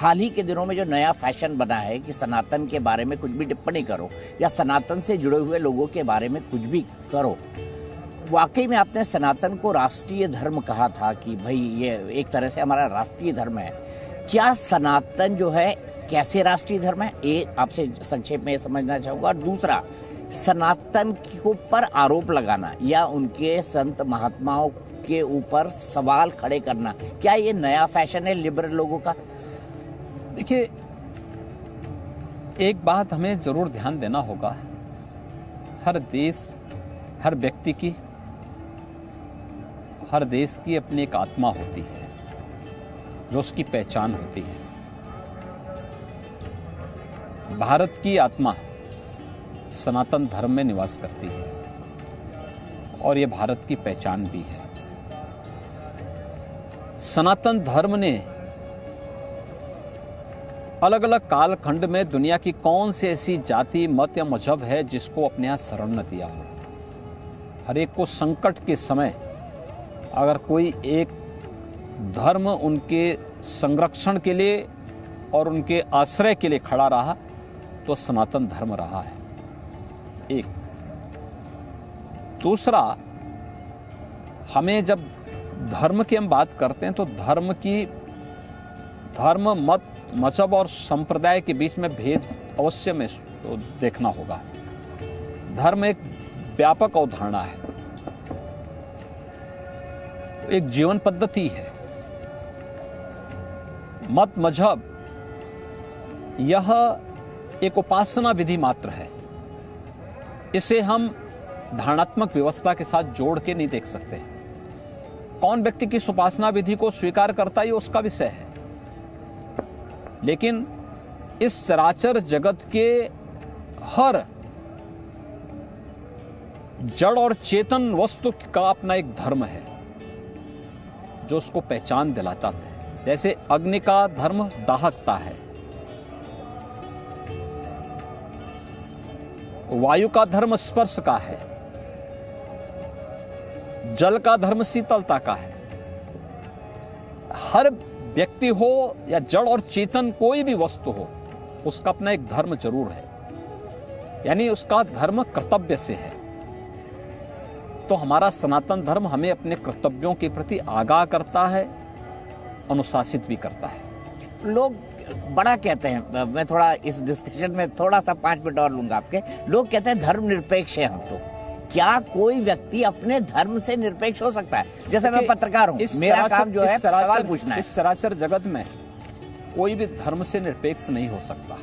हाल ही के दिनों में जो नया फैशन बना है कि सनातन के बारे में कुछ भी टिप्पणी करो या सनातन से जुड़े हुए लोगों के बारे में कुछ भी करो, वाकई में आपने सनातन को राष्ट्रीय धर्म कहा था कि भाई ये एक तरह से हमारा राष्ट्रीय धर्म है। क्या सनातन जो है कैसे राष्ट्रीय धर्म है, ये आपसे संक्षेप में समझना चाहूँगा। और दूसरा, सनातन के ऊपर आरोप लगाना या उनके संत महात्माओं के ऊपर सवाल खड़े करना, क्या ये नया फैशन है लिबरल लोगों का? देखिए, एक बात हमें जरूर ध्यान देना होगा, हर देश, हर व्यक्ति की, हर देश की अपनी एक आत्मा होती है जो उसकी पहचान होती है। भारत की आत्मा सनातन धर्म में निवास करती है और ये भारत की पहचान भी है। सनातन धर्म ने अलग अलग कालखंड में दुनिया की कौन सी ऐसी जाति, मत या मजहब है जिसको अपने यहाँ शरण न दिया हो। हर एक को संकट के समय अगर कोई एक धर्म उनके संरक्षण के लिए और उनके आश्रय के लिए खड़ा रहा तो सनातन धर्म रहा है। एक दूसरा, हमें जब धर्म की हम बात करते हैं तो धर्म, मत, मजहब और संप्रदाय के बीच में भेद अवश्य में तो देखना होगा। धर्म एक व्यापक अवधारणा है, एक जीवन पद्धति है। मत, मजहब यह एक उपासना विधि मात्र है। इसे हम धारणात्मक व्यवस्था के साथ जोड़ के नहीं देख सकते। कौन व्यक्ति किस उपासना विधि को स्वीकार करता है ये उसका विषय है, लेकिन इस चराचर जगत के हर जड़ और चेतन वस्तु का अपना एक धर्म है जो उसको पहचान दिलाता है। जैसे अग्नि का धर्म दाहकता है, वायु का धर्म स्पर्श का है, जल का धर्म शीतलता का है। हर व्यक्ति हो या जड़ और चेतन कोई भी वस्तु हो, उसका अपना एक धर्म जरूर है, यानी उसका धर्म कर्तव्य से है। तो हमारा सनातन धर्म हमें अपने कर्तव्यों के प्रति आगाह करता है, अनुशासित भी करता है। लोग बड़ा कहते हैं, मैं थोड़ा इस डिस्कशन में थोड़ा सा 5 मिनट और लूंगा आपके। लोग कहते हैं धर्म निरपेक्ष है हम। तो क्या कोई व्यक्ति अपने धर्म से निरपेक्ष हो सकता है? जैसे मैं पत्रकार हूं, मेरा काम जो है सवाल पूछना है। इस चराचर जगत में कोई भी धर्म से निरपेक्ष नहीं हो सकता।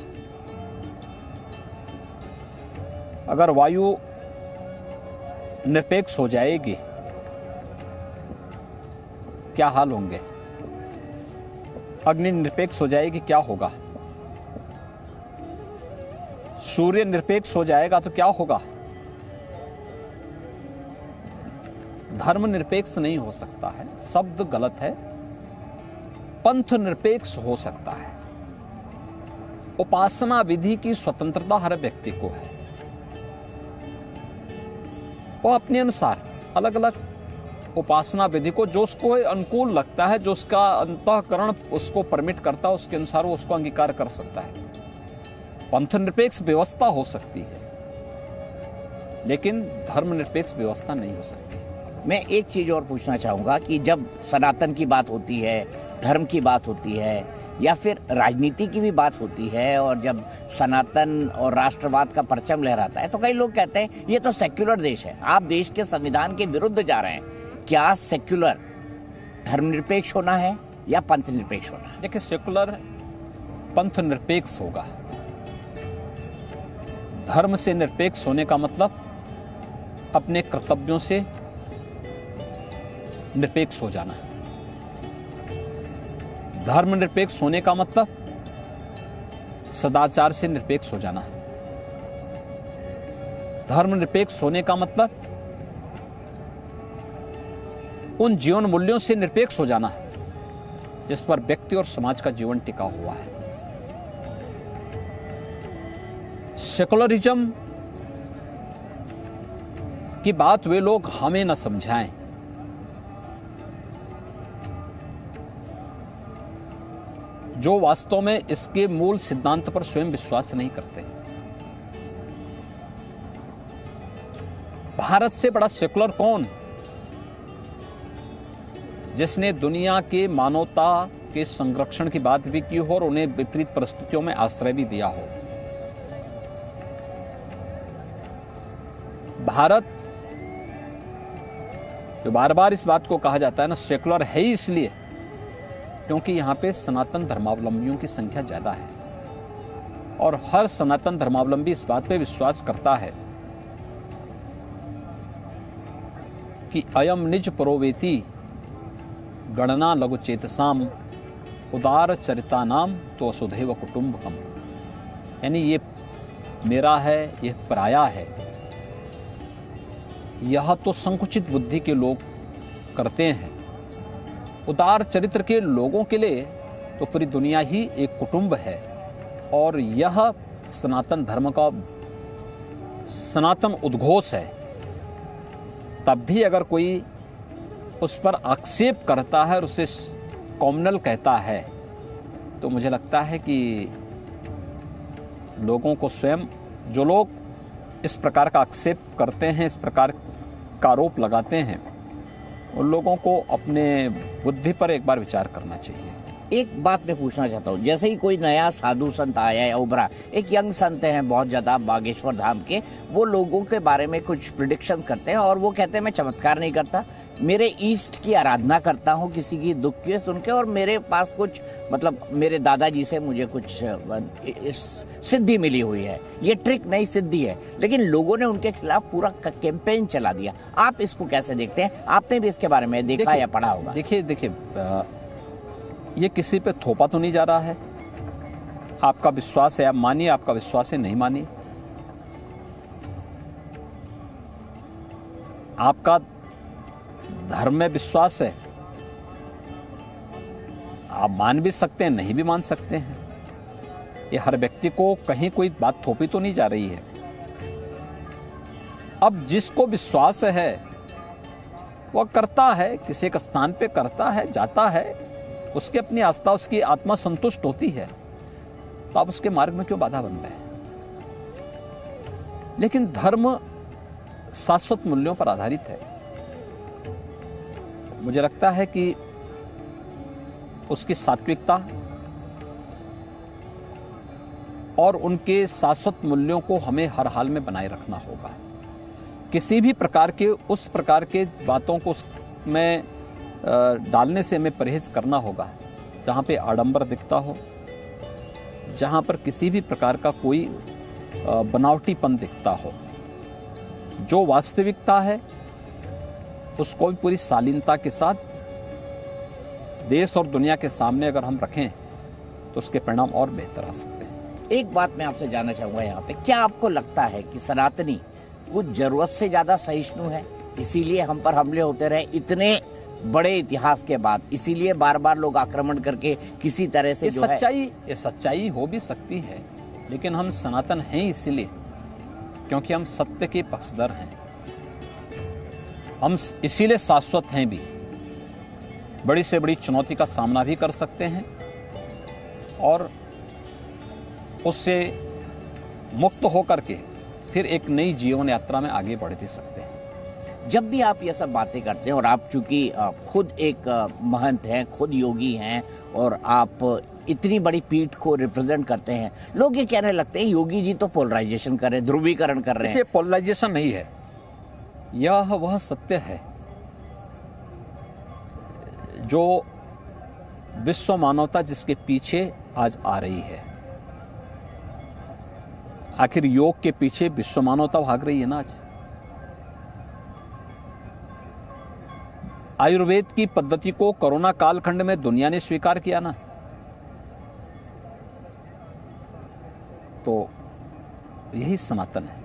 अगर वायु निरपेक्ष हो जाएगी, क्या हाल होंगे? अग्नि निरपेक्ष हो जाएगी, क्या होगा? सूर्य निरपेक्ष हो जाएगा तो क्या होगा? धर्म निरपेक्ष नहीं हो सकता है, शब्द गलत है। पंथ निरपेक्ष हो सकता है। उपासना विधि की स्वतंत्रता हर व्यक्ति को है। वो अपने अनुसार अलग अलग उपासना विधि को, जो उसको अनुकूल लगता है, जो उसका अंतःकरण उसको परमिट करता है, उसके अनुसार वो उसको अंगीकार कर सकता है। पंथ निरपेक्ष व्यवस्था हो सकती है, लेकिन धर्म निरपेक्ष व्यवस्था नहीं हो सकती। मैं एक चीज और पूछना चाहूंगा कि जब सनातन की बात होती है, धर्म की बात होती है, या फिर राजनीति की भी बात होती है, और जब सनातन और राष्ट्रवाद का परचम लहराता है, तो कई लोग कहते हैं ये तो सेक्युलर देश है, आप देश के संविधान के विरुद्ध जा रहे हैं। क्या सेक्युलर धर्मनिरपेक्ष होना है या पंथ निरपेक्ष होना है? देखिए, सेक्युलर पंथ निरपेक्ष होगा। धर्म से निरपेक्ष होने का मतलब अपने कर्तव्यों से निरपेक्ष हो जाना है। धर्म निरपेक्ष होने का मतलब सदाचार से निरपेक्ष हो जाना है। धर्म निरपेक्ष होने का मतलब उन जीवन मूल्यों से निरपेक्ष हो जाना है जिस पर व्यक्ति और समाज का जीवन टिका हुआ है। सेकुलरिज्म की बात वे लोग हमें न समझाएं। जो वास्तव में इसके मूल सिद्धांत पर स्वयं विश्वास नहीं करते। भारत से बड़ा सेकुलर कौन, जिसने दुनिया के मानवता के संरक्षण की बात भी की हो और उन्हें विपरीत परिस्थितियों में आश्रय भी दिया हो। भारत, जो बार बार इस बात को कहा जाता है ना, सेकुलर है ही इसलिए क्योंकि यहाँ पे सनातन धर्मावलंबियों की संख्या ज्यादा है और हर सनातन धर्मावलंबी इस बात पे विश्वास करता है कि अयम निज परोवेति गणना लघु चेतसाम उदार चरिता नाम तो वसुधैव कुटुंबकम, यानी ये मेरा है, ये पराया है। यह तो संकुचित बुद्धि के लोग करते हैं। उदार चरित्र के लोगों के लिए तो पूरी दुनिया ही एक कुटुंब है और यह सनातन धर्म का सनातन उद्घोष है। तब भी अगर कोई उस पर आक्षेप करता है और उसे कॉम्युनल कहता है तो मुझे लगता है कि लोगों को स्वयं, जो लोग इस प्रकार का आक्षेप करते हैं, इस प्रकार का आरोप लगाते हैं, उन लोगों को अपने बुद्धि पर एक बार विचार करना चाहिए। एक बात मैं पूछना चाहता हूँ, जैसे ही कोई नया साधु संत आया है, उभरा, एक यंग संत हैं बहुत ज़्यादा बागेश्वर धाम के, वो लोगों के बारे में कुछ प्रिडिक्शन करते हैं और वो कहते हैं मैं चमत्कार नहीं करता, मेरे ईष्ट की आराधना करता हूँ किसी की दुख के सुन के, और मेरे पास कुछ मतलब मेरे दादाजी से मुझे कुछ सिद्धि मिली हुई है, ये ट्रिक नहीं सिद्धि है। लेकिन लोगों ने उनके खिलाफ पूरा कैंपेन चला दिया। आप इसको कैसे देखते हैं? आपने भी इसके बारे में देखा या पढ़ा होगा। देखिए ये किसी पे थोपा तो नहीं जा रहा है। आपका विश्वास है, आप मानिए, आपका विश्वास है, नहीं मानिए। आपका धर्म में विश्वास है, आप मान भी सकते हैं, नहीं भी मान सकते हैं। ये हर व्यक्ति को कहीं कोई बात थोपी तो नहीं जा रही है। अब जिसको विश्वास है वह करता है, किसी एक स्थान पे करता है, जाता है, उसकी अपनी आस्था, उसकी आत्मा संतुष्ट होती है, तो आप उसके मार्ग में क्यों बाधा बन रहे हैं? लेकिन धर्म शाश्वत मूल्यों पर आधारित है। मुझे लगता है कि उसकी सात्विकता और उनके शाश्वत मूल्यों को हमें हर हाल में बनाए रखना होगा। किसी भी प्रकार के उस प्रकार के बातों को उसमें डालने से हमें परहेज करना होगा जहाँ पे आडंबर दिखता हो, जहाँ पर किसी भी प्रकार का कोई बनावटीपन दिखता हो। जो वास्तविकता है उसको भी पूरी शालीनता के साथ देश और दुनिया के सामने अगर हम रखें तो उसके परिणाम और बेहतर आ सकते हैं। एक बात मैं आपसे जानना चाहूँगा यहाँ पे, क्या आपको लगता है कि सनातनी कुछ जरूरत से ज़्यादा सहिष्णु है, इसीलिए हम पर हमले होते रहे इतने बड़े इतिहास के बाद, इसीलिए बार बार लोग आक्रमण करके किसी तरह से ये सच्चाई हो भी सकती है, लेकिन हम सनातन हैं इसीलिए क्योंकि हम सत्य के पक्षधर हैं। हम इसीलिए शाश्वत हैं भी, बड़ी से बड़ी चुनौती का सामना भी कर सकते हैं और उससे मुक्त होकर के फिर एक नई जीवन यात्रा में आगे बढ़ भी सकते हैं। जब भी आप ये सब बातें करते हैं, और आप चूंकि खुद एक महंत हैं, खुद योगी हैं, और आप इतनी बड़ी पीठ को रिप्रेजेंट करते हैं, लोग ये कहने लगते हैं योगी जी तो पोलराइजेशन कर रहे हैं, ध्रुवीकरण कर रहे हैं। देखिए, पोलराइजेशन नहीं है, यह वह सत्य है जो विश्व मानवता जिसके पीछे आज आ रही है। आखिर योग के पीछे विश्व मानवता भाग रही है ना। आज आयुर्वेद की पद्धति को कोरोना कालखंड में दुनिया ने स्वीकार किया ना, तो यही सनातन है।